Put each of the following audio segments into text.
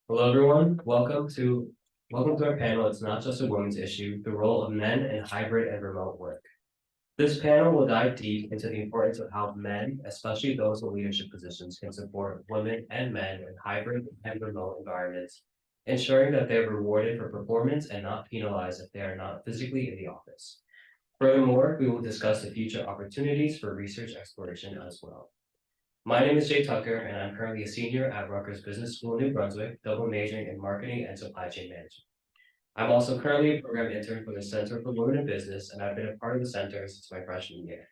Hello, everyone. Welcome to our panel. It's not just a women's issue, the role of men in hybrid and remote work. This panel will dive deep into the importance of how men, especially those in leadership positions, can support women and men in hybrid and remote environments, ensuring that they're rewarded for performance and not penalized if they are not physically in the office. Furthermore, we will discuss the future opportunities for research exploration as well. My name is Jay Tucker, and I'm currently a senior at Rutgers Business School in New Brunswick, double majoring in marketing and supply chain management. I'm also currently a program intern for the Center for Women in Business, and I've been a part of the center since my freshman year.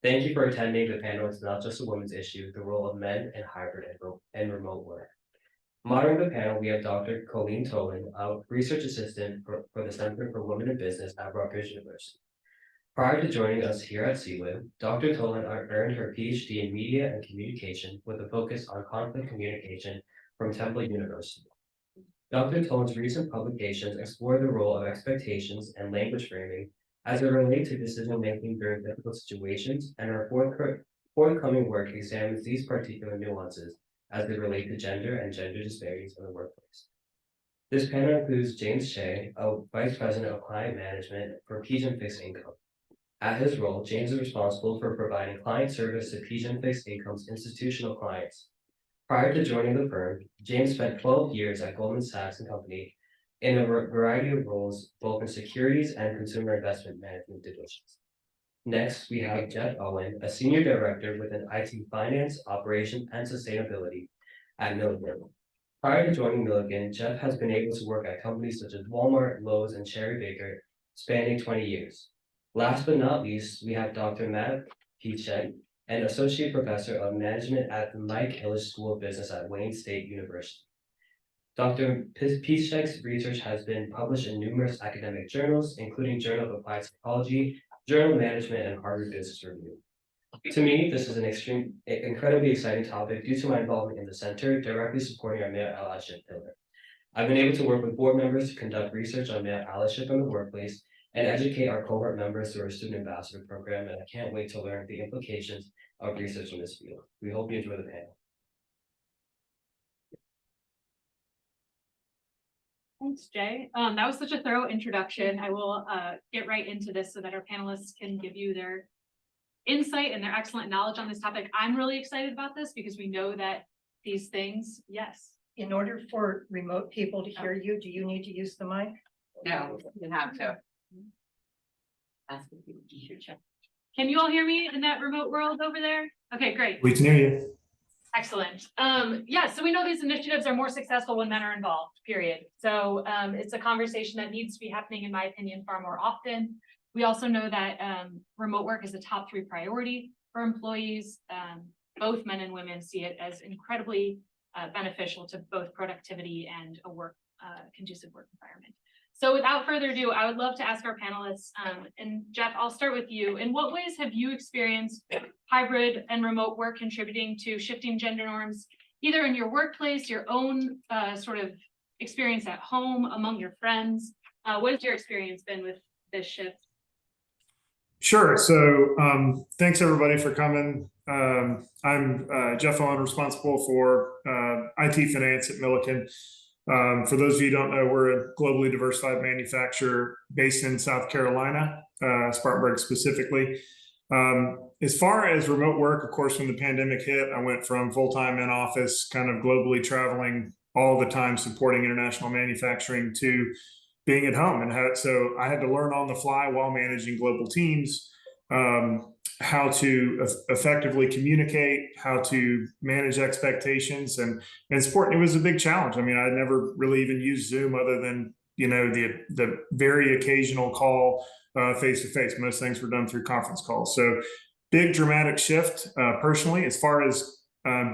Thank you for attending the panel. It's not just a women's issue, the role of men in hybrid and remote work. Moderating the panel, we have Dr. Colleen Tolan, a research assistant for the Center for Women in Business at Rutgers University. Prior to joining us here at CWIB, Dr. Tolan earned her PhD in Media and Communication with a focus on conflict communication from Temple University. Dr. Tolan's recent publications explore the role of expectations and language framing as it relates to decision-making during difficult situations, and her forthcoming work examines these particular nuances as they relate to gender and gender disparities in the workplace. This panel includes James Chae, a Vice President of Client Management for PGIM Fixed Income. At his role, James is responsible for providing client service to PGIM Fixed Income's institutional clients. Prior to joining the firm, James spent 12 years at Goldman Sachs and Company in a variety of roles, both in securities and consumer investment management divisions. Next, we have Jeff Owen, a senior director within IT finance, operations, and sustainability at Milliken. Prior to joining Milliken, Jeff has been able to work at companies such as Walmart, Lowe's, and Cherry Baker, spanning 20 years. Last but not least, we have Dr. Matt Piszczek, an associate professor of management at the Mike Hillis School of Business at Wayne State University. Dr. Piszczek's research has been published in numerous academic journals, including Journal of Applied Psychology, Journal of Management, and Harvard Business Review. To me, this is an incredibly exciting topic due to my involvement in the center, directly supporting our male allyship pillar. I've been able to work with board members to conduct research on male allyship in the workplace and educate our cohort members through our student ambassador program, and I can't wait to learn the implications of research in this field. We hope you enjoy the panel. Thanks, Jay. That was such a thorough introduction. I will get right into this so that our panelists can give you their insight and their excellent knowledge on this topic. I'm really excited about this because we know that these things, yes. In order for remote people to hear you, do you need to use the mic? No, you have to. Can you all hear me in that remote world over there? Okay, great. We can hear you. Excellent. Yeah, so we know these initiatives are more successful when men are involved, period. So it's a conversation that needs to be happening, in my opinion, far more often. We also know that remote work is a top 3 priority for employees. Both men and women see it as incredibly beneficial to both productivity and a conducive work environment. So without further ado, I would love to ask our panelists, and Jeff, I'll start with you. In what ways have you experienced hybrid and remote work contributing to shifting gender norms, either in your workplace, your own sort of experience at home, among your friends? What has your experience been with this shift? Sure. So thanks everybody for coming. I'm Jeff Owen, responsible for IT finance at Milliken. For those of you who don't know, we're a globally diversified manufacturer based in South Carolina, Spartanburg specifically. As far as remote work, of course, when the pandemic hit, I went from full-time in office, kind of globally traveling all the time, supporting international manufacturing, to being at home. So I had to learn on the fly while managing global teams, how to effectively communicate, how to manage expectations and support. It was a big challenge. I mean, I never really even used Zoom other than, the very occasional call face to face. Most things were done through conference calls. So big dramatic shift personally. As far as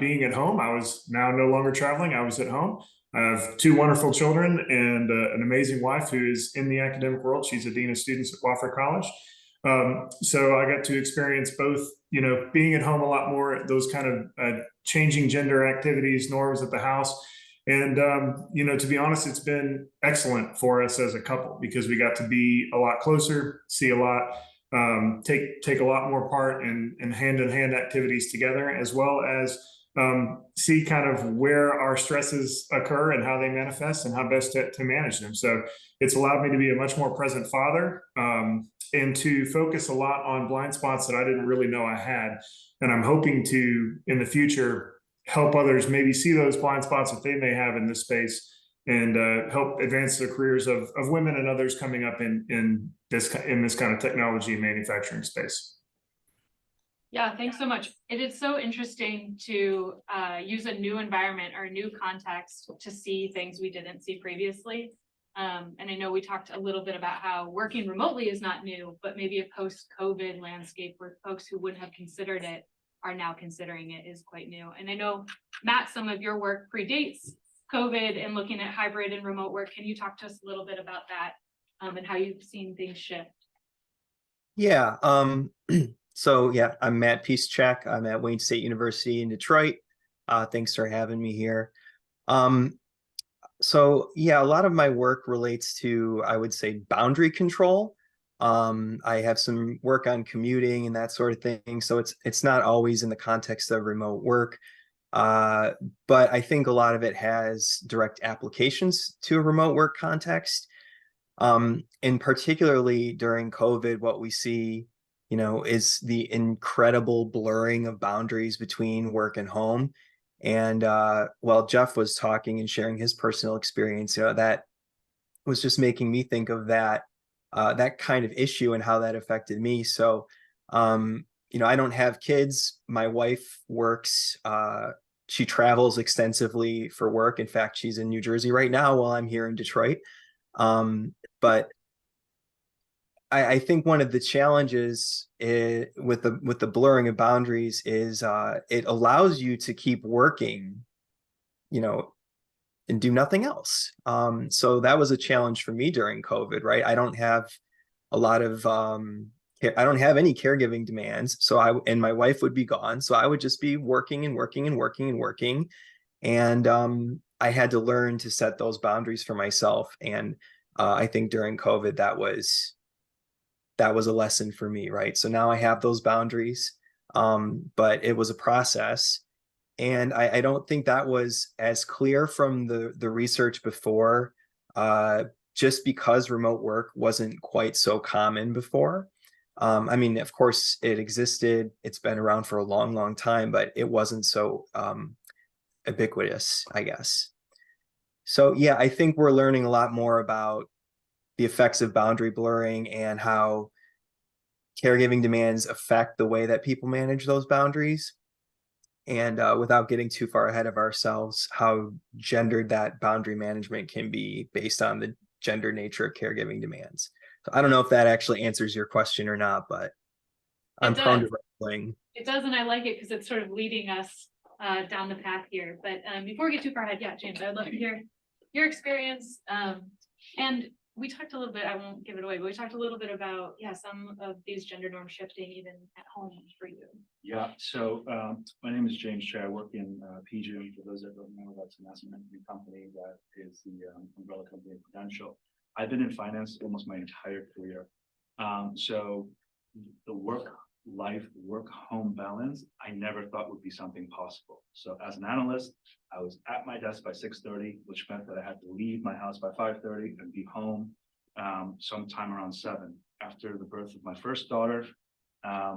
being at home, I was now no longer traveling. I was at home. I have 2 wonderful children and an amazing wife who is in the academic world. She's a dean of students at Wofford College. So I got to experience both, being at home a lot more, those kind of changing gender activities, norms at the house. And, to be honest, it's been excellent for us as a couple because we got to be a lot closer, see a lot, take a lot more part in hand-in-hand activities together, as well as see kind of where our stresses occur and how they manifest and how best to manage them. So it's allowed me to be a much more present father, and to focus a lot on blind spots that I didn't really know I had. And I'm hoping to, in the future, help others maybe see those blind spots that they may have in this space, and help advance the careers of women and others coming up in this kind of technology and manufacturing space. Yeah, thanks so much. It is so interesting to use a new environment or a new context to see things we didn't see previously. And I know we talked a little bit about how working remotely is not new, but maybe a post-COVID landscape where folks who wouldn't have considered it are now considering it is quite new. And I know, Matt, some of your work predates COVID and looking at hybrid and remote work. Can you talk to us a little bit about that and how you've seen things shift? Yeah. So yeah, I'm Matt Piszczek. I'm at Wayne State University in Detroit. Thanks for having me here. So yeah, a lot of my work relates to, I would say, boundary control. I have some work on commuting and that sort of thing. So it's not always in the context of remote work. But I think a lot of it has direct applications to a remote work context. And particularly during COVID, what we see, is the incredible blurring of boundaries between work and home. And while Jeff was talking and sharing his personal experience, that was just making me think of that kind of issue and how that affected me. So, I don't have kids. My wife works. She travels extensively for work. In fact, she's in New Jersey right now while I'm here in Detroit. But I think one of the challenges with the blurring of boundaries is it allows you to keep working, and do nothing else. So that was a challenge for me during COVID, right? I don't have a lot of I don't have any caregiving demands. So and my wife would be gone. So I would just be working and working and working and working. And I had to learn to set those boundaries for myself. And I think during COVID, that was a lesson for me, right? So now I have those boundaries, but it was a process. And I don't think that was as clear from the research before, just because remote work wasn't quite so common before. I mean, of course, it existed. It's been around for a long, long time, but it wasn't so ubiquitous, I guess. So yeah, I think we're learning a lot more about the effects of boundary blurring and how caregiving demands affect the way that people manage those boundaries. And without getting too far ahead of ourselves, how gendered that boundary management can be based on the gender nature of caregiving demands. So I don't know if that actually answers your question or not, but I'm prone to rambling. It does, and I like it because it's sort of leading us down the path here. But before we get too far ahead, yeah, James, I'd love to hear your experience. And we talked a little bit, I won't give it away, but we talked a little bit about, some of these gender norms shifting even at home for you. Yeah, so my name is James Chae. I work in PGIM. For those that don't know, that's an asset management company that is the umbrella company of Prudential. I've been in finance almost my entire career. So the work-home balance, I never thought would be something possible. So as an analyst, I was at my desk by 6:30, which meant that I had to leave my house by 5:30 and be home sometime around 7. After the birth of my first daughter, I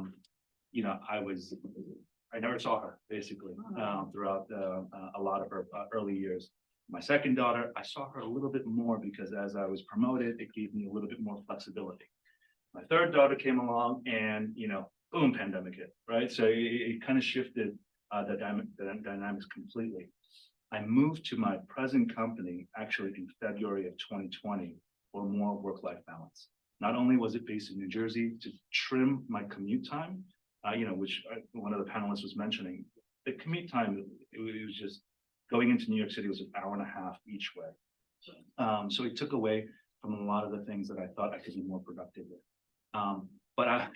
never saw her basically throughout a lot of her early years. My second daughter, I saw her a little bit more because as I was promoted, it gave me a little bit more flexibility. My third daughter came along and, boom, pandemic hit, right? So it kind of shifted the dynamics completely. I moved to my present company actually in February of 2020 for more work-life balance. Not only was it based in New Jersey to trim my commute time, which one of the panelists was mentioning, the commute time, it was just going into New York City was an hour and a half each way. So it took away from a lot of the things that I thought I could be more productive with. But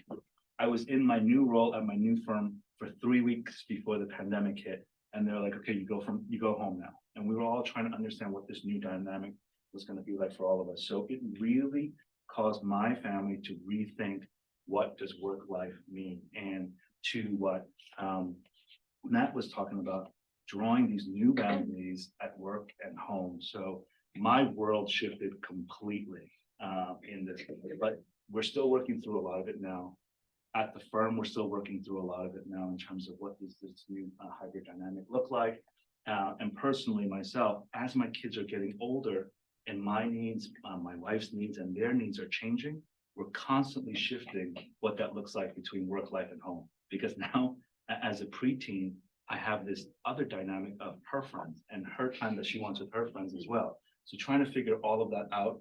I was in my new role at my new firm for 3 weeks before the pandemic hit. And they're like, okay, you go home now. And we were all trying to understand what this new dynamic was going to be like for all of us. So it really caused my family to rethink what does work life mean, and to what Matt was talking about drawing these new boundaries at work and home. So my world shifted completely in this, but we're still working through a lot of it now. At the firm, we're still working through a lot of it now in terms of what does this new hybrid dynamic look like. And personally myself, as my kids are getting older and my needs, my wife's needs and their needs are changing, we're constantly shifting what that looks like between work life and home. Because now as a preteen, I have this other dynamic of her friends and her time that she wants with her friends as well. So trying to figure all of that out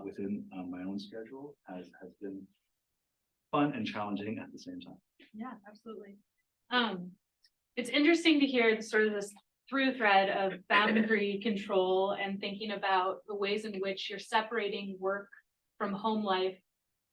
within my own schedule has been fun and challenging at the same time. Yeah, absolutely. It's interesting to hear sort of this through thread of boundary control and thinking about the ways in which you're separating work from home life.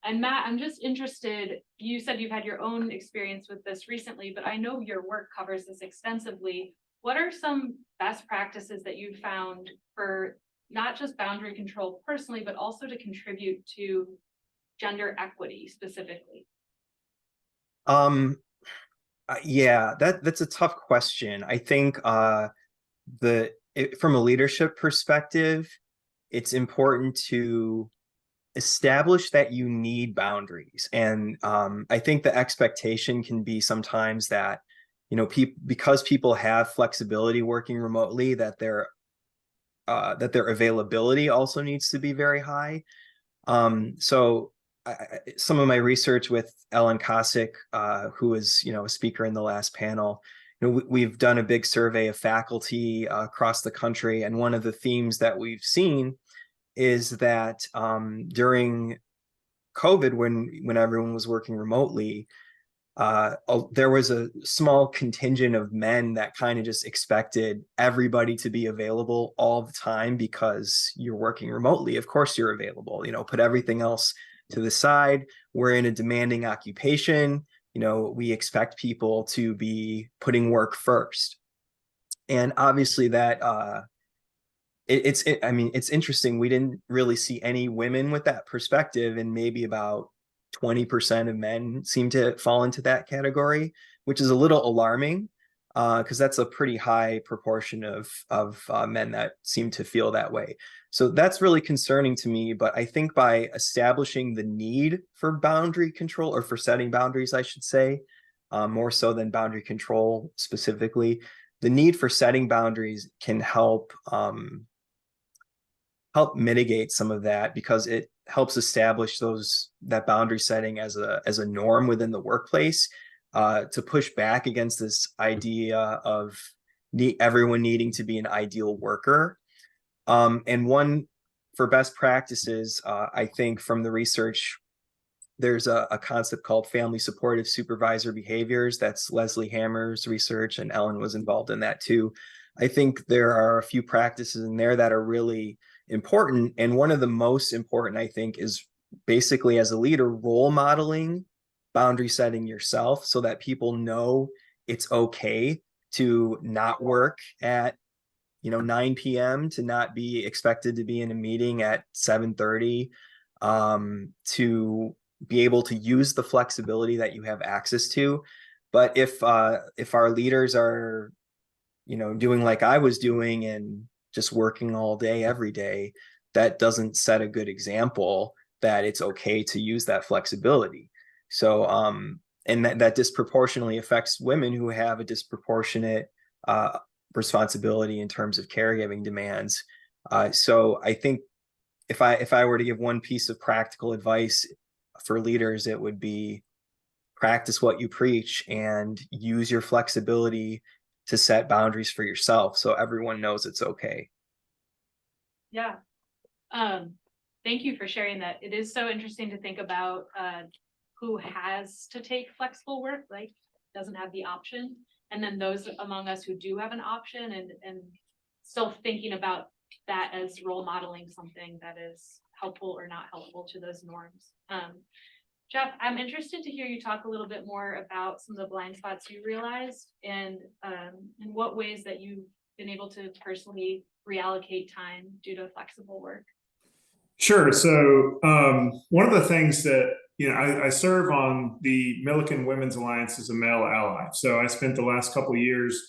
And Matt, I'm just interested, you said you've had your own experience with this recently, but I know your work covers this extensively. What are some best practices that you've found for not just boundary control personally, but also to contribute to gender equity specifically? Yeah, that's a tough question. I think from a leadership perspective, it's important to establish that you need boundaries. And I think the expectation can be sometimes that, you know, because people have flexibility working remotely, that their availability also needs to be very high. So some of my research with Ellen Kosick, who was, you know, a speaker in the last panel, you know, we've done a big survey of faculty across the country, and one of the themes that we've seen is that during COVID, when everyone was working remotely, there was a small contingent of men that kind of just expected everybody to be available all the time because you're working remotely. Of course you're available, you know, put everything else to the side. We're in a demanding occupation. You know, we expect people to be putting work first. And obviously that, I mean, it's interesting. We didn't really see any women with that perspective, and maybe about 20% of men seem to fall into that category, which is a little alarming because that's a pretty high proportion of men that seem to feel that way. So that's really concerning to me. But I think by establishing the need for boundary control, or for setting boundaries, I should say, more so than boundary control specifically, the need for setting boundaries can help mitigate some of that, because it helps establish that boundary setting as a norm within the workplace, to push back against this idea of everyone needing to be an ideal worker. And one for best practices, I think from the research, there's a concept called family supportive supervisor behaviors. That's Leslie Hammer's research, and Ellen was involved in that too. I think there are a few practices in there that are really important. And one of the most important, I think, is basically, as a leader, role modeling boundary setting yourself, so that people know it's okay to not work at 9 p.m., to not be expected to be in a meeting at 7:30, to be able to use the flexibility that you have access to. But if our leaders are doing like I was doing and just working all day every day, that doesn't set a good example that it's okay to use that flexibility. So and that disproportionately affects women who have a disproportionate responsibility in terms of caregiving demands. So I think if I were to give one piece of practical advice for leaders, it would be practice what you preach and use your flexibility to set boundaries for yourself, so everyone knows it's okay. Yeah. Thank you for sharing that. It is so interesting to think about who has to take flexible work, like doesn't have the option, and then those among us who do have an option, and still thinking about that as role modeling something that is helpful or not helpful to those norms. Jeff, I'm interested to hear you talk a little bit more about some of the blind spots you realized, and in what ways that you've been able to personally reallocate time due to flexible work. Sure. So one of the things that I serve on the Milliken Women's Alliance as a male ally. So I spent the last couple of years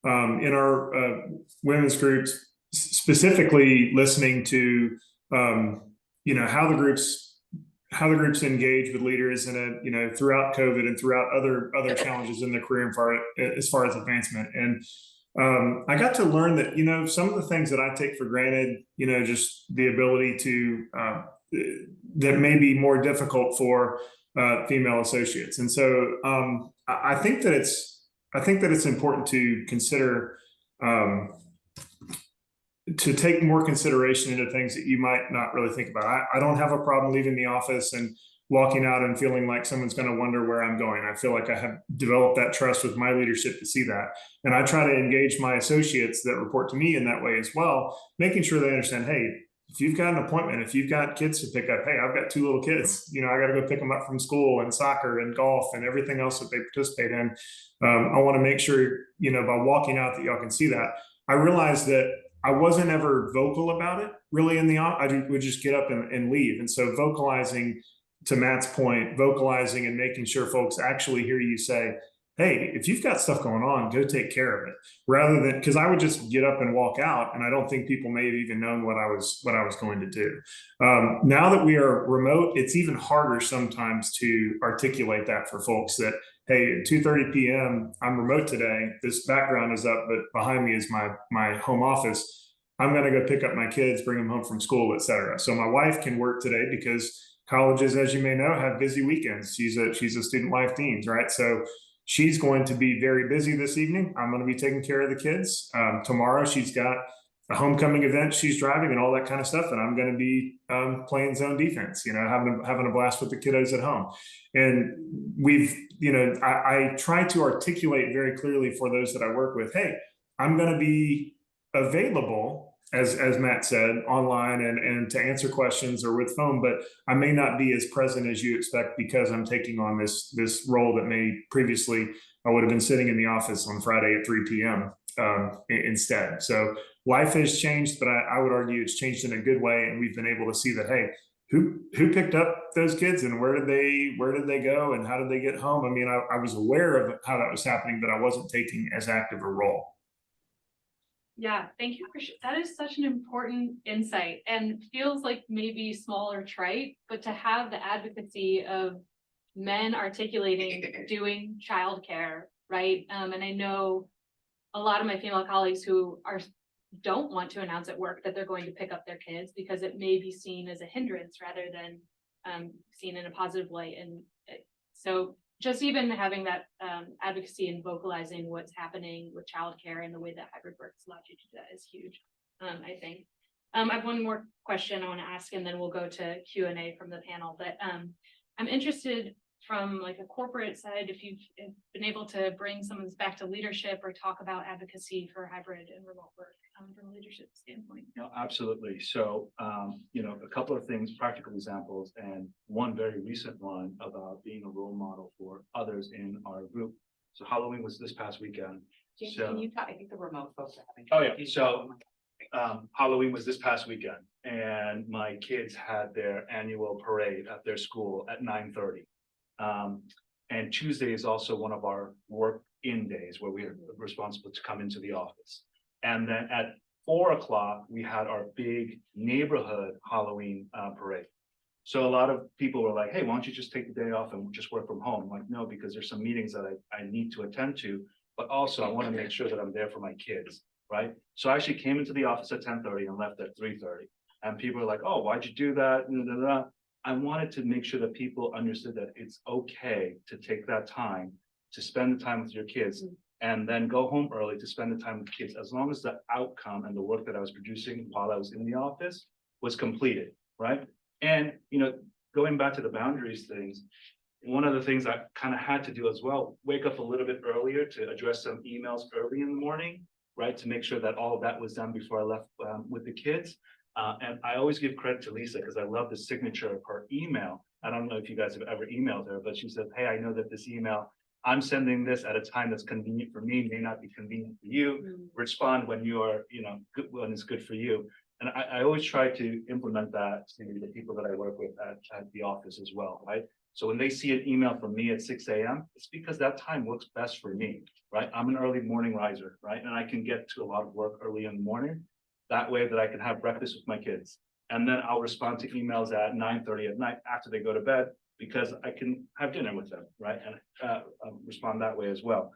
in our women's groups, specifically listening to how the groups engage with leaders and throughout COVID and throughout other challenges in their career as far as advancement. And I got to learn that some of the things that I take for granted, just the ability to that may be more difficult for female associates. And so I think that it's important to consider to take more consideration into things that you might not really think about. I don't have a problem leaving the office and walking out and feeling like someone's going to wonder where I'm going. I feel like I have developed that trust with my leadership to see that. And I try to engage my associates that report to me in that way as well, making sure they understand, hey, if you've got an appointment, if you've got kids to pick up, hey, I've got 2 little kids, I got to go pick them up from school and soccer and golf and everything else that they participate in. I want to make sure, by walking out that y'all can see that. I realized that I wasn't ever vocal about it really in the office. I would just get up and leave. And so vocalizing, to Matt's point, vocalizing and making sure folks actually hear you say, hey, if you've got stuff going on, go take care of it. Rather than, because I would just get up and walk out, and I don't think people may have even known what I was going to do. Now that we are remote, it's even harder sometimes to articulate that for folks that, hey, at 2:30 p.m., I'm remote today. This background is up, but behind me is my home office. I'm going to go pick up my kids, bring them home from school, et cetera. So my wife can work today because colleges, as you may know, have busy weekends. She's a student life deans, right? So she's going to be very busy this evening. I'm going to be taking care of the kids. Tomorrow, she's got a homecoming event she's driving and all that kind of stuff. And I'm going to be playing zone defense, having a blast with the kiddos at home. And I try to articulate very clearly for those that I work with, hey, I'm going to be available, as Matt said, online and to answer questions or with phone, but I may not be as present as you expect because I'm taking on this role that may previously I would have been sitting in the office on Friday at 3 p.m. Instead. So life has changed, but I would argue it's changed in a good way, and we've been able to see that, hey, who picked up those kids and where did they go and how did they get home? I mean, I was aware of how that was happening, but I wasn't taking as active a role. Yeah, thank you that is such an important insight, and feels like maybe small or trite, but to have the advocacy of men articulating doing childcare, right? And I know a lot of my female colleagues who don't want to announce at work that they're going to pick up their kids because it may be seen as a hindrance rather than seen in a positive light. And so just even having that advocacy and vocalizing what's happening with childcare and the way that hybrid work has allowed you to do that is huge, I think. I have one more question I want to ask, and then we'll go to Q&A from the panel. But I'm interested from like a corporate side, if you've been able to bring some of this back to leadership or talk about advocacy for hybrid and remote work from a leadership standpoint. No, absolutely. So, a couple of things, practical examples, and one very recent one about being a role model for others in our group. So Halloween was this past weekend. James, So, can you talk? I think the remote folks are having. oh yeah, so Halloween was this past weekend, and my kids had their annual parade at their school at 9:30. And Tuesday is also one of our work-in days where we are responsible to come into the office. And then at 4 o'clock, we had our big neighborhood Halloween parade. So a lot of people were like, hey, why don't you just take the day off and just work from home? I'm like, no, because there's some meetings that I need to attend to, but also I want to make sure that I'm there for my kids, right? So I actually came into the office at 10:30 and left at 3:30. And people were like, oh, why'd you do that? I wanted to make sure that people understood that it's okay to take that time to spend the time with your kids and then go home early to spend the time with kids, as long as the outcome and the work that I was producing while I was in the office was completed, right? And, going back to the boundaries things, one of the things I kind of had to do as well, wake up a little bit earlier to address some emails early in the morning, right? To make sure that all of that was done before I left with the kids. And I always give credit to Lisa because I love the signature of her email. I don't know if you guys have ever emailed her, but she said, hey, I know that this email, I'm sending this at a time that's convenient for me, may not be convenient for you. Respond when you are, good, when it's good for you. And I always try to implement that to the people that I work with at the office as well, right? So when they see an email from me at 6 a.m., it's because that time works best for me, right? I'm an early morning riser, right? And I can get to a lot of work early in the morning. That way that I can have breakfast with my kids. And then I'll respond to emails at 9:30 at night after they go to bed, because I can have dinner with them, right? And respond that way as well.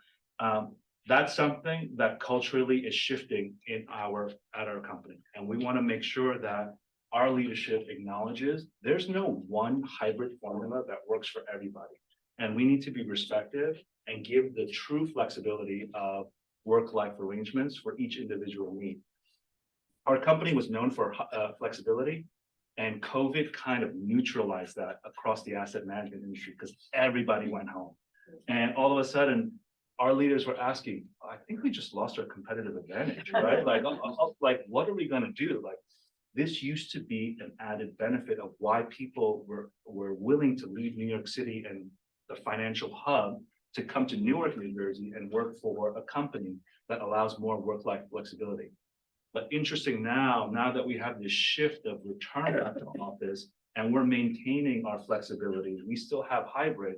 That's something that culturally is shifting at our company. And we want to make sure that our leadership acknowledges there's no one hybrid formula that works for everybody. And we need to be respectful and give the true flexibility of work-life arrangements for each individual need. Our company was known for flexibility, and COVID kind of neutralized that across the asset management industry because everybody went home. And all of a sudden, our leaders were asking, I think we just lost our competitive advantage, right? Like, what are we going to do? Like, this used to be an added benefit of why people were willing to leave New York City and the financial hub to come to Newark, New Jersey and work for a company that allows more work-life flexibility. But interesting now that we have this shift of return to office and we're maintaining our flexibility, we still have hybrid.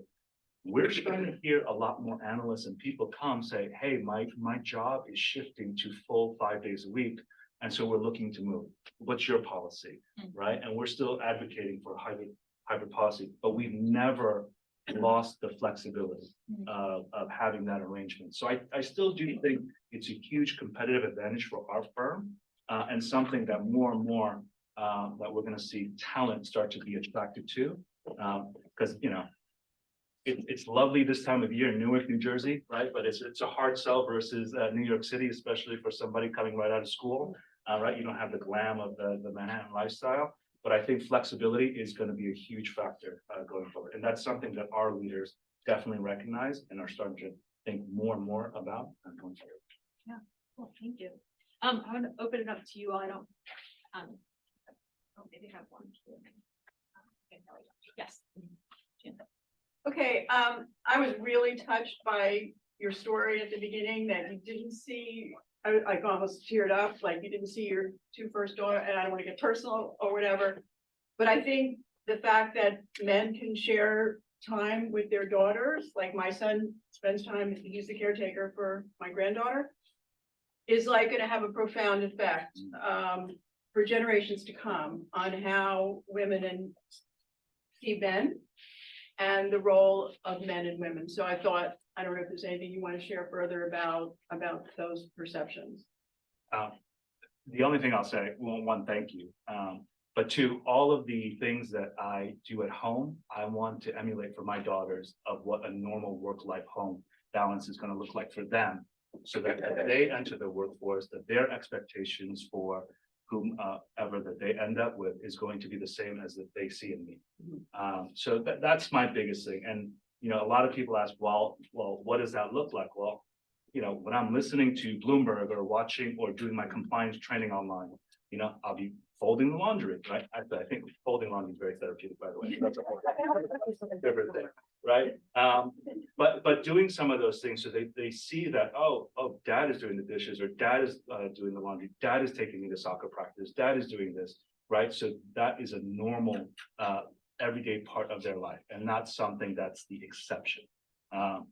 We're starting to hear a lot more analysts and people come say, hey, my job is shifting to full 5 days a week. And so we're looking to move. What's your policy, right? And we're still advocating for hybrid policy, but we've never lost the flexibility of having that arrangement. So I still do think it's a huge competitive advantage for our firm and something that more and more that we're going to see talent start to be attracted to, because it's lovely this time of year in Newark, New Jersey, right? But it's a hard sell versus New York City, especially for somebody coming right out of school, right? You don't have the glam of the Manhattan lifestyle. But I think flexibility is going to be a huge factor going forward. And that's something that our leaders definitely recognize and are starting to think more and more about going forward. Yeah, well, thank you. I'm going to open it up to you all. I don't, maybe have one. Okay, no, yes. Okay, I was really touched by your story at the beginning that you didn't see, I almost teared up, like you didn't see your two first daughter, and I don't want to get personal or whatever. But I think the fact that men can share time with their daughters, like my son spends time, he's the caretaker for my granddaughter, is like going to have a profound effect for generations to come on how women see men and the role of men and women. So I thought, I don't know if there's anything you want to share further about those perceptions. The only thing I'll say, well, one, thank you. But two, all of the things that I do at home, I want to emulate for my daughters of what a normal work-life home balance is going to look like for them, so that as they enter the workforce, that their expectations for whomever that they end up with is going to be the same as that they see in me. So that's my biggest thing. And a lot of people ask, well, what does that look like? Well, when I'm listening to Bloomberg or watching or doing my compliance training online, I'll be folding the laundry, right? I think folding laundry is very therapeutic, by the way. That's a whole different thing, right? But doing some of those things so they see that, oh, dad is doing the dishes, or dad is doing the laundry, dad is taking me to soccer practice, dad is doing this, right? So that is a normal, everyday part of their life, and not something that's the exception.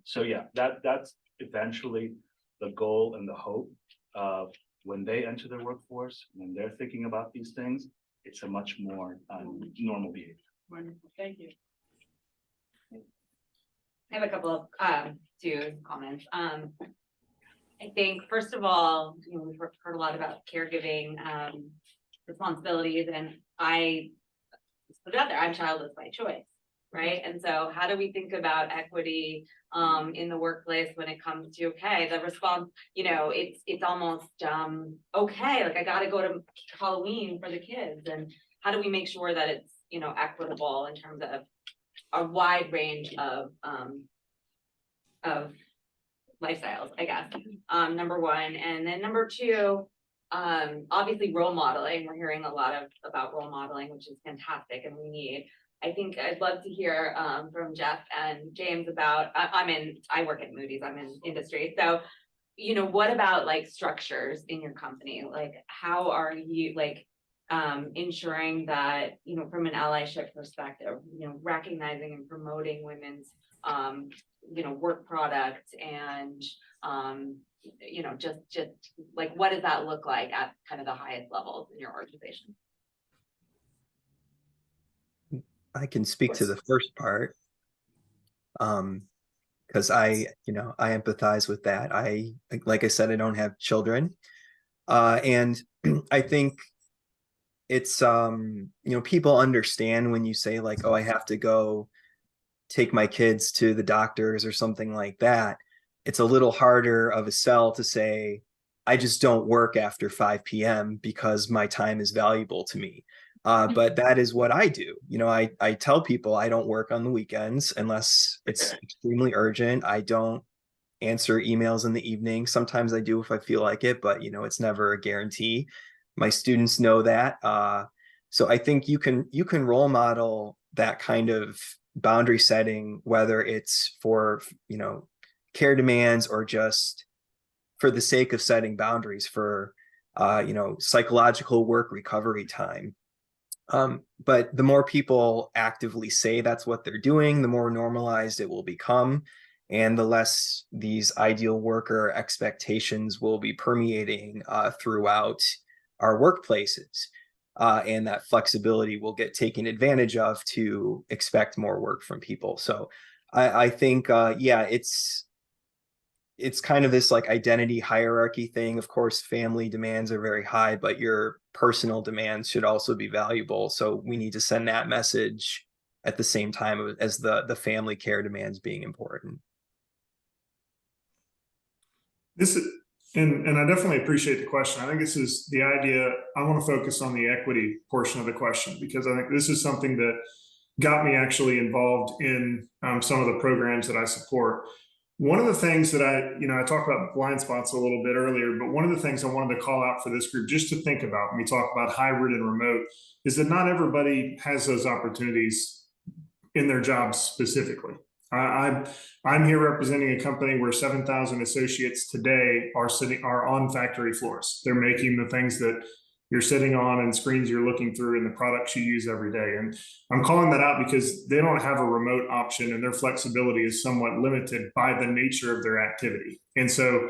So yeah, that's eventually the goal and the hope of when they enter their workforce, when they're thinking about these things, it's a much more normal behavior. Wonderful, thank you. I have a couple of comments. I think first of all, we've heard a lot about caregiving responsibilities, and I put it out there, I'm childless by choice, right? And so how do we think about equity in the workplace when it comes to, okay, the response, it's almost okay, like I gotta go to Halloween for the kids, and how do we make sure that it's equitable in terms of a wide range of lifestyles, I guess, number one. And then number two, obviously role modeling. We're hearing a lot about role modeling, which is fantastic, and we need. I think I'd love to hear from Jeff and James about, I work at Moody's, I'm in industry. So, what about like structures in your company? Like, how are you, like, ensuring that, you know, from an allyship perspective, you know, recognizing and promoting women's, you know, work products and, you know, just like, what does that look like at kind of the highest levels in your organization? I can speak to the first part. Because I empathize with that. Like I said, I don't have children. And I think it's, you know, people understand when you say like, oh, I have to go take my kids to the doctors or something like that. It's a little harder of a sell to say, I just don't work after 5 p.m. because my time is valuable to me. But that is what I do. You know, I tell people I don't work on the weekends unless it's extremely urgent. I don't answer emails in the evening. Sometimes I do if I feel like it, but you know, it's never a guarantee. My students know that. So I think you can role model that kind of boundary setting, whether it's for, you know, care demands or just for the sake of setting boundaries for, you know, psychological work recovery time. But the more people actively say that's what they're doing, the more normalized it will become, and the less these ideal worker expectations will be permeating throughout our workplaces. And that flexibility will get taken advantage of to expect more work from people. So I think, yeah, it's kind of this like identity hierarchy thing. Of course, family demands are very high, but your personal demands should also be valuable. So we need to send that message at the same time as the family care demands being important. This is, and I definitely appreciate the question. I think this is the idea. I want to focus on the equity portion of the question, because I think this is something that got me actually involved in some of the programs that I support. One of the things that I talked about blind spots a little bit earlier, but one of the things I wanted to call out for this group just to think about when we talk about hybrid and remote is that not everybody has those opportunities in their jobs specifically. I'm here representing a company where 7,000 associates today are on factory floors. They're making the things that you're sitting on and screens you're looking through and the products you use every day. And I'm calling that out because they don't have a remote option and their flexibility is somewhat limited by the nature of their activity. And so,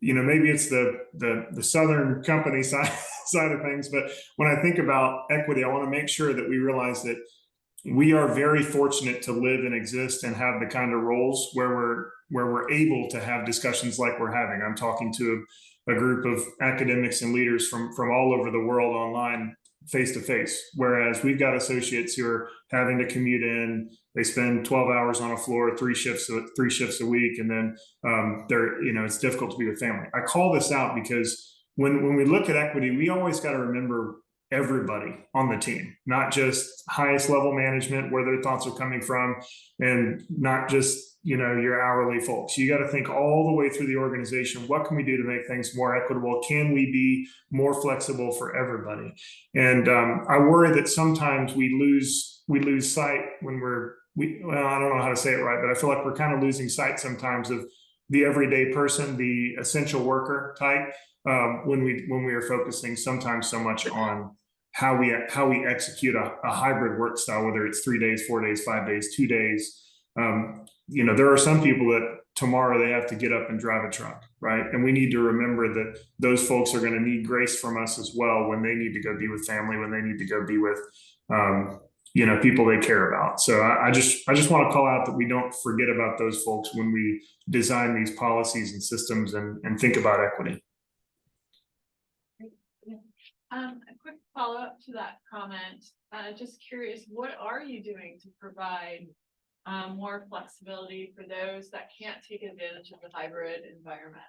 you know, maybe it's the Southern company side of things, but when I think about equity, I want to make sure that we realize that we are very fortunate to live and exist and have the kind of roles where we're able to have discussions like we're having. I'm talking to a group of academics and leaders from all over the world online, face to face, whereas we've got associates who are having to commute in. They spend 12 hours on a floor, three shifts a week, and then it's difficult to be with family. I call this out because when we look at equity, we always got to remember everybody on the team, not just highest level management where their thoughts are coming from, and not just your hourly folks. You got to think all the way through the organization. What can we do to make things more equitable? Can we be more flexible for everybody? And I worry that sometimes we lose sight when I don't know how to say it right, but I feel like we're kind of losing sight sometimes of the everyday person, the essential worker type, when we are focusing sometimes so much on how we execute a hybrid work style, whether it's 3 days, 4 days, 5 days, 2 days. There are some people that tomorrow they have to get up and drive a truck, right? And we need to remember that those folks are going to need grace from us as well when they need to go be with family, when they need to go be with people they care about. So I just want to call out that we don't forget about those folks when we design these policies and systems and think about equity. A quick follow-up to that comment. Just curious, what are you doing to provide more flexibility for those that can't take advantage of the hybrid environment?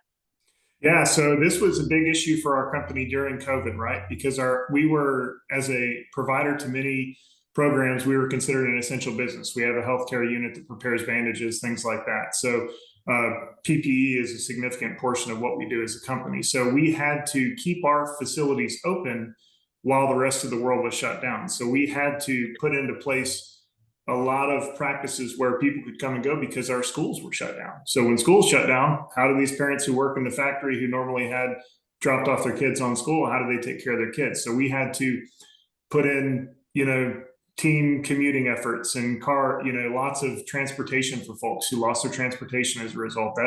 Yeah, so this was a big issue for our company during COVID, right? Because we were, as a provider to many programs, we were considered an essential business. We have a healthcare unit that prepares bandages, things like that. So PPE is a significant portion of what we do as a company. So we had to keep our facilities open while the rest of the world was shut down. So we had to put into place a lot of practices where people could come and go because our schools were shut down. So when schools shut down, how do these parents who work in the factory who normally had dropped off their kids on school, how do they take care of their kids? So we had to put in, team commuting efforts and lots of transportation for folks who lost their transportation as a result.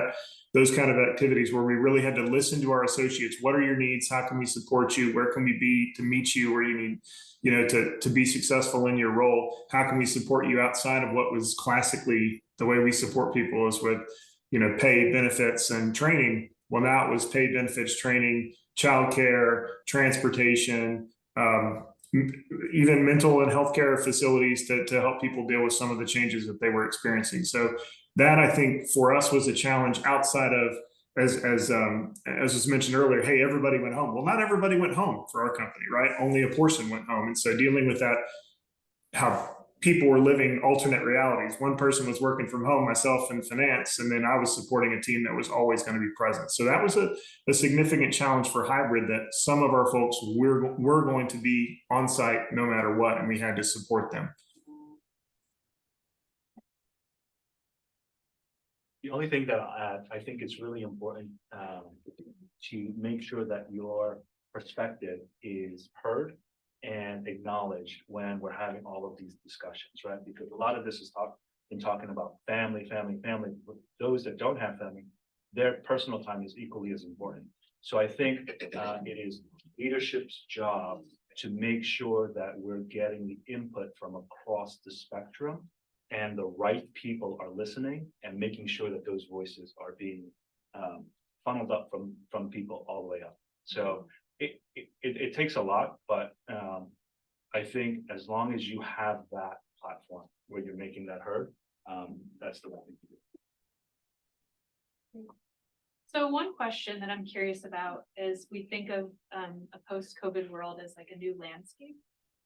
Those kind of activities where we really had to listen to our associates. What are your needs? How can we support you? Where can we be to meet you where you need, to be successful in your role? How can we support you outside of what was classically the way we support people is with, pay, benefits, and training. Well, now it was pay, benefits, training, childcare, transportation, even mental and healthcare facilities to help people deal with some of the changes that they were experiencing. So that, I think, for us was a challenge outside of, as was mentioned earlier, hey, everybody went home. Well, not everybody went home for our company, right? Only a portion went home. And so dealing with that, how people were living alternate realities. One person was working from home, myself in finance, and then I was supporting a team that was always going to be present. So that was a significant challenge for hybrid, that some of our folks were going to be on site no matter what, and we had to support them. The only thing that I'll add, I think it's really important to make sure that your perspective is heard and acknowledged when we're having all of these discussions, right? Because a lot of this is been talking about family. But those that don't have family, their personal time is equally as important. So I think it is leadership's job to make sure that we're getting the input from across the spectrum, and the right people are listening and making sure that those voices are being funneled up from people all the way up. So it takes a lot, but I think as long as you have that platform where you're making that heard, that's the right thing to do. So one question that I'm curious about is, we think of a post-COVID world as like a new landscape.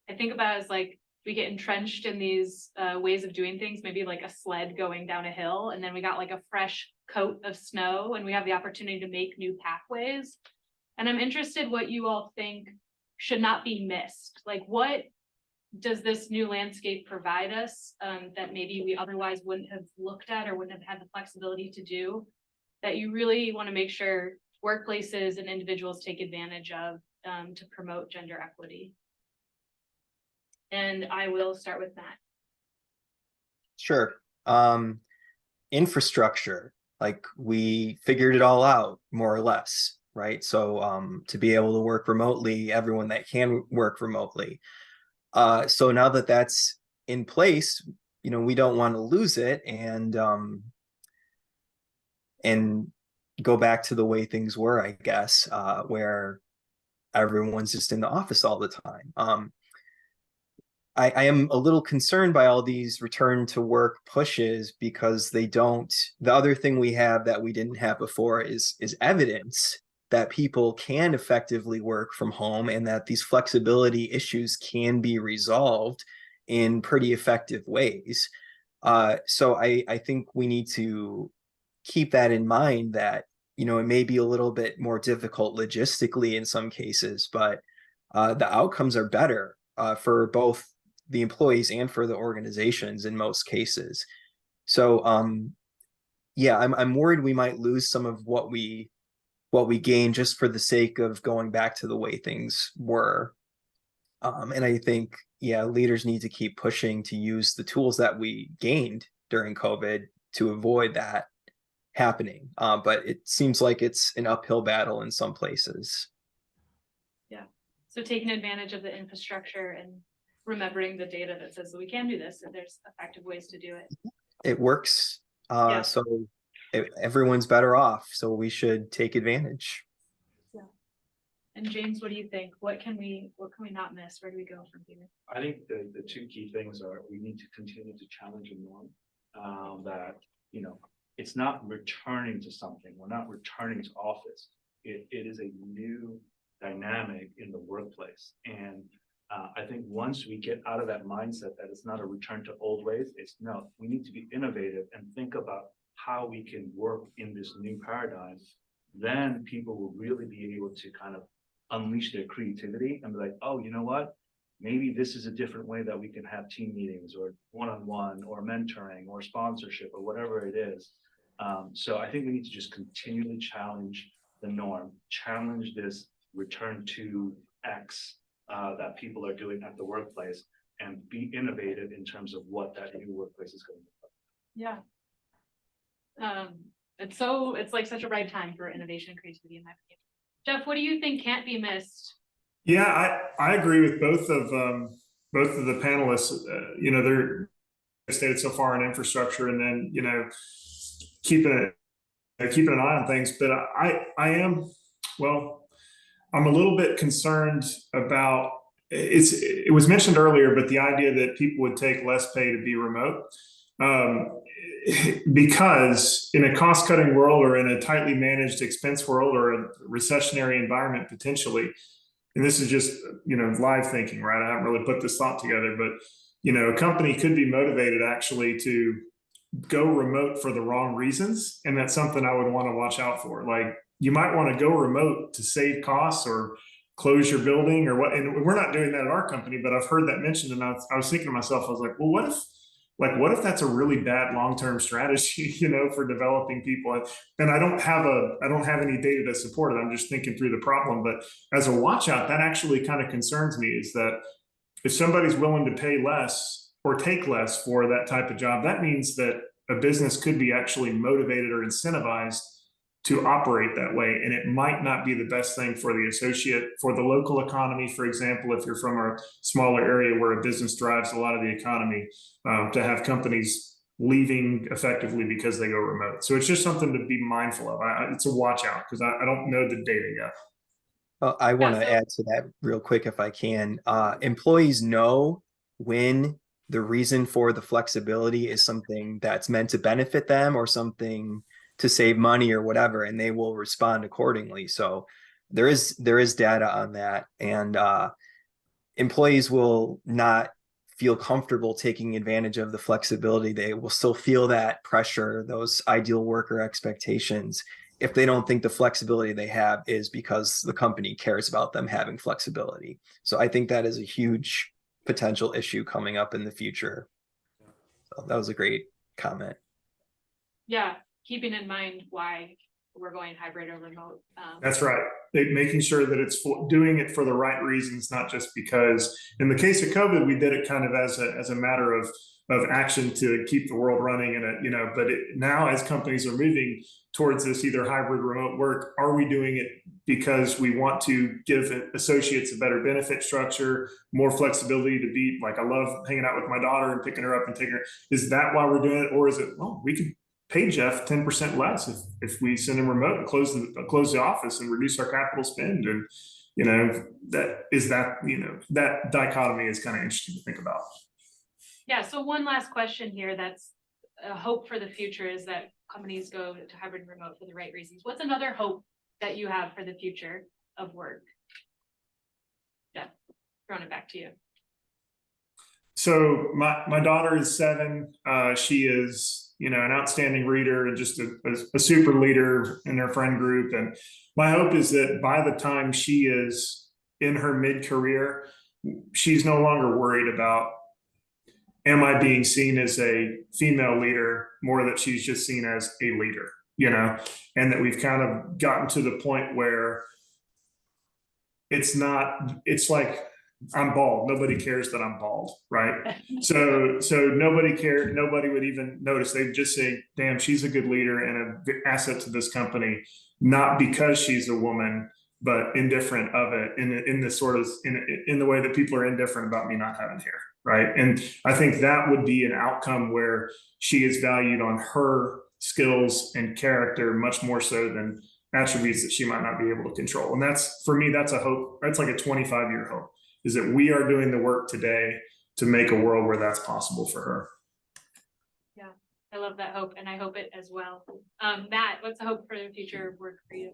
I think about it as like we get entrenched in these ways of doing things, maybe like a sled going down a hill, and then we got like a fresh coat of snow, and we have the opportunity to make new pathways. And I'm interested what you all think should not be missed. Like, what does this new landscape provide us that maybe we otherwise wouldn't have looked at or wouldn't have had the flexibility to do, that you really want to make sure workplaces and individuals take advantage of to promote gender equity? And I will start with Matt. Sure. Infrastructure, like we figured it all out more or less, right? So to be able to work remotely, everyone that can work remotely. So now that that's in place, we don't want to lose it and go back to the way things were, I guess, where everyone's just in the office all the time. I am a little concerned by all these return to work pushes, because the other thing we have that we didn't have before is evidence that people can effectively work from home, and that these flexibility issues can be resolved in pretty effective ways. So I think we need to keep that in mind, that, it may be a little bit more difficult logistically in some cases, but the outcomes are better for both the employees and for the organizations in most cases. So yeah, I'm worried we might lose some of what we gain just for the sake of going back to the way things were. And I think, yeah, leaders need to keep pushing to use the tools that we gained during COVID to avoid that happening. But it seems like it's an uphill battle in some places. Yeah. So taking advantage of the infrastructure and remembering the data that says that we can do this, and there's effective ways to do it. It works. Yeah. So everyone's better off. So we should take advantage. Yeah. And James, what do you think? What can we not miss? Where do we go from here? I think the two key things are, we need to continue to challenge a norm that, it's not returning to something. We're not returning to office. It is a new dynamic in the workplace. And I think once we get out of that mindset that it's not a return to old ways, we need to be innovative and think about how we can work in this new paradigm. Then people will really be able to kind of unleash their creativity and be like, oh, you know what? Maybe this is a different way that we can have team meetings or one-on-one or mentoring or sponsorship or whatever it is. So I think we need to just continually challenge the norm, challenge this return to X that people are doing at the workplace, and be innovative in terms of what that new workplace is going to look like. Yeah. It's like such a right time for innovation and creativity in my opinion. Jeff, what do you think can't be missed? Yeah, I agree with both of the panelists. They're stated so far in infrastructure, and then keeping an eye on things. But I'm a little bit concerned about it was mentioned earlier, but the idea that people would take less pay to be remote. Because in a cost-cutting world, or in a tightly managed expense world, or a recessionary environment potentially, and this is just live thinking, right? I haven't really put this thought together, but a company could be motivated actually to go remote for the wrong reasons, and that's something I would want to watch out for. Like, you might want to go remote to save costs or close your building or what. And we're not doing that at our company, but I've heard that mentioned, and I was thinking to myself, I was like, well, what if that's a really bad long-term strategy, for developing people? And I don't have any data to support it. I'm just thinking through the problem. But as a watch out, that actually kind of concerns me, is that if somebody's willing to pay less or take less for that type of job, that means that a business could be actually motivated or incentivized to operate that way. And it might not be the best thing for the associate, for the local economy. For example, if you're from a smaller area where a business drives a lot of the economy, to have companies leaving effectively because they go remote. So it's just something to be mindful of. It's a watch out, because I don't know the data yet. Well, I want to add to that real quick if I can. Employees know when the reason for the flexibility is something that's meant to benefit them, or something to save money or whatever, and they will respond accordingly. So there is data on that, and employees will not feel comfortable taking advantage of the flexibility. They will still feel that pressure, those ideal worker expectations, if they don't think the flexibility they have is because the company cares about them having flexibility. So I think that is a huge potential issue coming up in the future. So that was a great comment. Yeah, keeping in mind why we're going hybrid or remote. That's right. Making sure that it's doing it for the right reasons, not just because. In the case of COVID, we did it kind of as a matter of action to keep the world running, and but now, as companies are moving towards this either hybrid remote work, are we doing it because we want to give associates a better benefit structure, more flexibility to be like, I love hanging out with my daughter and picking her up and taking her. Is that why we're doing it? Or is it, well, we could pay Jeff 10% less if we send him remote and close the office and reduce our capital spend. And that dichotomy is kind of interesting to think about. Yeah, so one last question here that's a hope for the future is that companies go to hybrid and remote for the right reasons. What's another hope that you have for the future of work? Yeah, throwing it back to you. So my daughter is 7. She is, an outstanding reader and just a super leader in her friend group. And my hope is that by the time she is in her mid-career, she's no longer worried about, am I being seen as a female leader, more that she's just seen as a leader, and that we've kind of gotten to the point where it's like, I'm bald. Nobody cares that I'm bald, right? So nobody cared. Nobody would even notice. They'd just say, damn, she's a good leader and an asset to this company, not because she's a woman, but indifferent of it in the sort of, in the way that people are indifferent about me not having hair, right? And I think that would be an outcome where she is valued on her skills and character much more so than attributes that she might not be able to control. And that's, for me, that's a hope. That's like a 25-year hope, is that we are doing the work today to make a world where that's possible for her. Yeah, I love that hope, and I hope it as well. Matt, what's the hope for the future of work for you?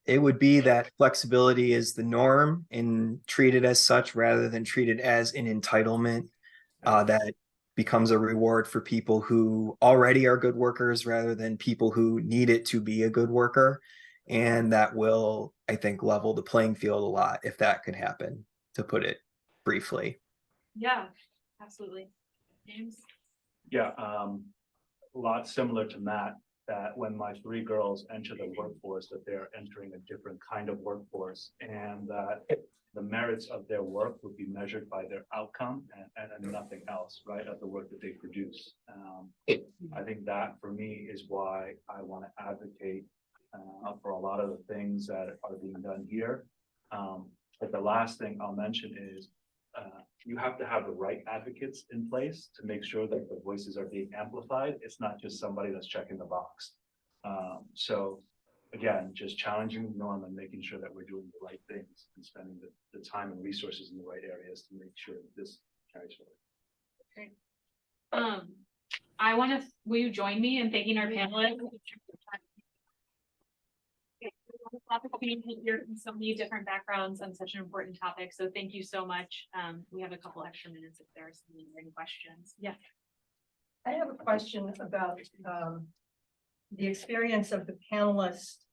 It would be that flexibility is the norm and treated as such rather than treated as an entitlement, that becomes a reward for people who already are good workers rather than people who need it to be a good worker. And that will, I think, level the playing field a lot if that could happen, to put it briefly. Yeah, absolutely. James? Yeah, a lot similar to Matt. that when my 3 girls enter the workforce, that they're entering a different kind of workforce, and that the merits of their work would be measured by their outcome and nothing else, right, of the work that they produce. I think that for me is why I want to advocate for a lot of the things that are being done here. But the last thing I'll mention is you have to have the right advocates in place to make sure that the voices are being amplified. It's not just somebody that's checking the box. So again, just challenging the norm and making sure that we're doing the right things and spending the time and resources in the right areas to make sure that this carries forward. Will you join me in thanking our panelists? You're from so many different backgrounds on such an important topic, so thank you so much. We have a couple extra minutes if there's any questions. Yeah. I have a question about the experience of the panelists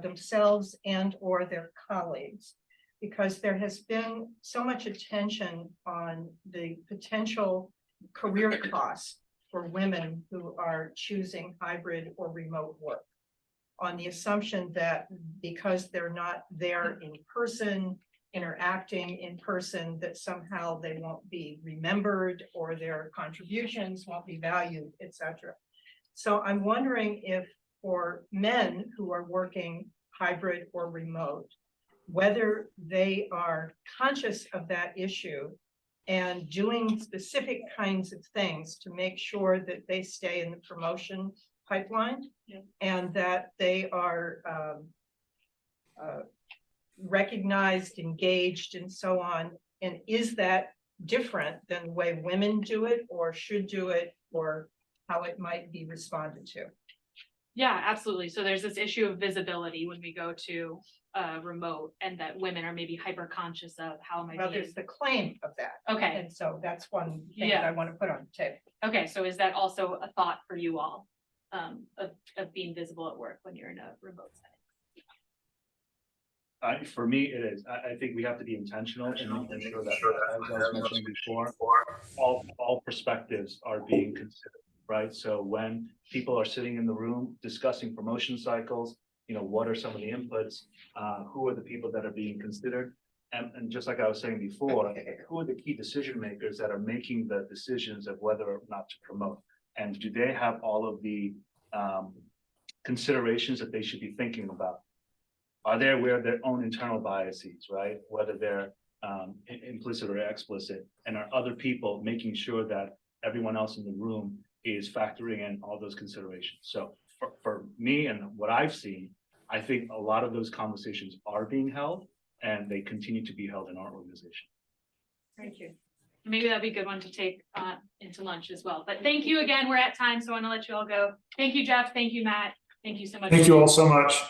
themselves and or their colleagues, because there has been so much attention on the potential career costs for women who are choosing hybrid or remote work, on the assumption that because they're not there in person, interacting in person, that somehow they won't be remembered or their contributions won't be valued, etc. So I'm wondering if for men who are working hybrid or remote, whether they are conscious of that issue and doing specific kinds of things to make sure that they stay in the promotion pipeline, and that they are recognized, engaged, and so on. And is that different than the way women do it or should do it, or how it might be responded to? Yeah, absolutely. So there's this issue of visibility when we go to remote, and that women are maybe hyper conscious of how am I Well, being. there's the claim of that. Okay. And so that's one thing Yeah. that I want to put on the table. Okay, so is that also a thought for you all, of being visible at work when you're in a remote setting? For me, it is. I think we have to be intentional and making sure that, as I was mentioning before, all perspectives are being considered, right? So when people are sitting in the room discussing promotion cycles, what are some of the inputs? Who are the people that are being considered? And just like I was saying before, who are the key decision makers that are making the decisions of whether or not to promote? And do they have all of the considerations that they should be thinking about? Are they aware of their own internal biases, right? Whether they're implicit or explicit, and are other people making sure that everyone else in the room is factoring in all those considerations? So for me and what I've seen, I think a lot of those conversations are being held, and they continue to be held in our organization. Thank you. Maybe that'd be a good one to take into lunch as well. But thank you again. We're at time, so I want to let you all go. Thank you, Jeff. Thank you, Matt. Thank you so much. Thank you all so much.